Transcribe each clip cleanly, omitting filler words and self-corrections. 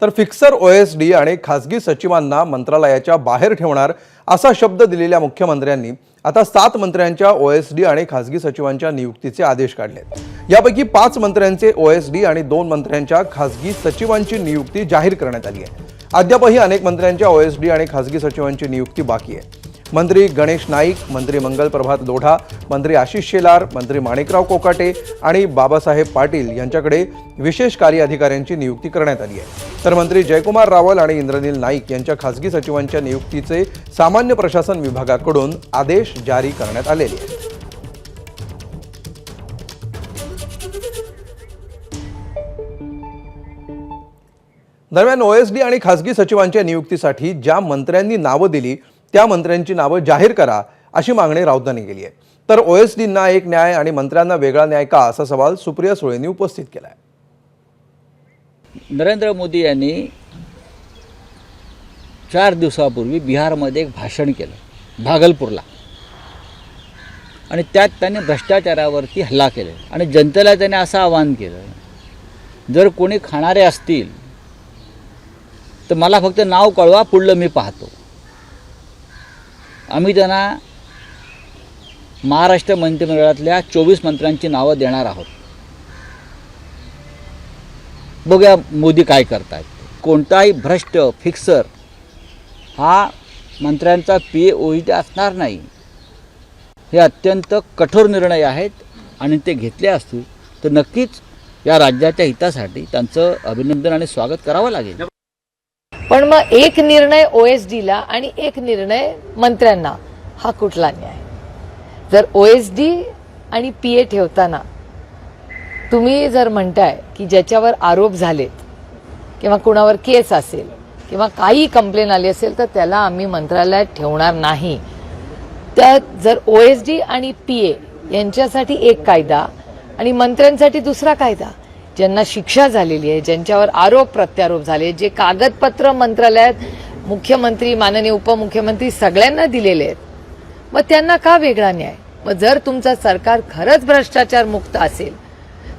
तर fixer OSD आणि खासगी सचिवांना मंत्रालयाच्या बाहेर ठेवणार असा शब्द दिलेल्या मुख्यमंत्र्यांनी आता 7 मंत्र्यांच्या ओएसडी आणि खासगी सचिवांच्या नियुक्तीचे आदेश काढले। यापैकी 5 मंत्र्यांचे ओएसडी आणि 2 मंत्र्यांच्या खासगी सचिवांची नियुक्ती जाहीर करण्यात आली आहे। अद्यापही अनेक मंत्र्यांच्या ओएसडी आणि खासगी सचिवांची नियुक्ती बाकी आहे। मंत्री गणेश नाईक, मंत्री मंगल प्रभात लोढा, मंत्री आशिष शेलार, मंत्री माणिकराव कोकाटे आणि बाबासाहेब पाटील यांच्याकडे विशेष कार्य अधिकाऱ्यांची नियुक्ती करण्यात आली आहे। तर मंत्री जयकुमार रावल आणि इंद्रनील नाईक यांच्या खासगी सचिवांच्या नियुक्तीचे सामान्य प्रशासन विभागाकडून आदेश जारी करण्यात आलेले आहेत। दरम्यान ओएसडी आणि खासगी सचिवांच्या नियुक्तीसाठी ज्या मंत्र्यांनी नावं दिली त्या मंत्र्यांची नावं जाहीर करा अशी मागणी राऊतांनी केली आहे। तर ओएसडींना एक न्याय आणि मंत्र्यांना वेगळा न्याय का असा सवाल सुप्रिया सुळेंनी उपस्थित केला आहे। नरेंद्र मोदी यांनी 4 दिवसापूर्वी बिहारमध्ये एक भाषण केलं भागलपूरला, आणि त्यात त्यांनी भ्रष्टाचारावरती हल्ला केला आणि जनतेला त्याने असं आवाहन केलं, जर कोणी खाणारे असतील तर मला फक्त नाव कळवा, पुढलं मी पाहतो। आम्ही त्यांना महाराष्ट्र मंत्रिमंडळातल्या 24 मंत्र्यांची नावं देणार आहोत। बघूया मोदी काय करतात। कोणताही भ्रष्ट फिक्सर हा मंत्र्यांचा पीए ओईटी असणार नाही। हे अत्यंत कठोर निर्णय आहेत आणि ते घेतले असतील तर नक्कीच या राज्याच्या हितासाठी त्यांचं अभिनंदन आणि स्वागत करावं लागेल। पण मग एक निर्णय ओएसडीला आणि एक निर्णय मंत्र्यांना, हा कुठला न्याय? जर ओएसडी आणि पीए ठेवताना तुम्ही जर म्हणताय की ज्याच्यावर आरोप झालेत किंवा कुणावर केस असेल किंवा काही कंप्लेन आली असेल तर त्याला आम्ही मंत्रालयात ठेवणार नाही, तर जर ओएसडी आणि पीए यांच्यासाठी एक कायदा आणि मंत्र्यांसाठी दुसरा कायदा, ज्यांना शिक्षा झालेली आहे, ज्यांच्यावर आरोप प्रत्यारोप झाले, जे कागदपत्र मंत्रालयात मुख्यमंत्री, माननीय उपमुख्यमंत्री सगळ्यांना दिलेले आहेत, मग त्यांना का वेगळा न्याय? मग जर तुमचं सरकार खरंच भ्रष्टाचार मुक्त असेल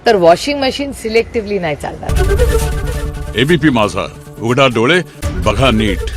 तर वॉशिंग मशीन सिलेक्टिव्हली नाही चालणार। एबीपी माझा, उघडा डोळे बघा नीट।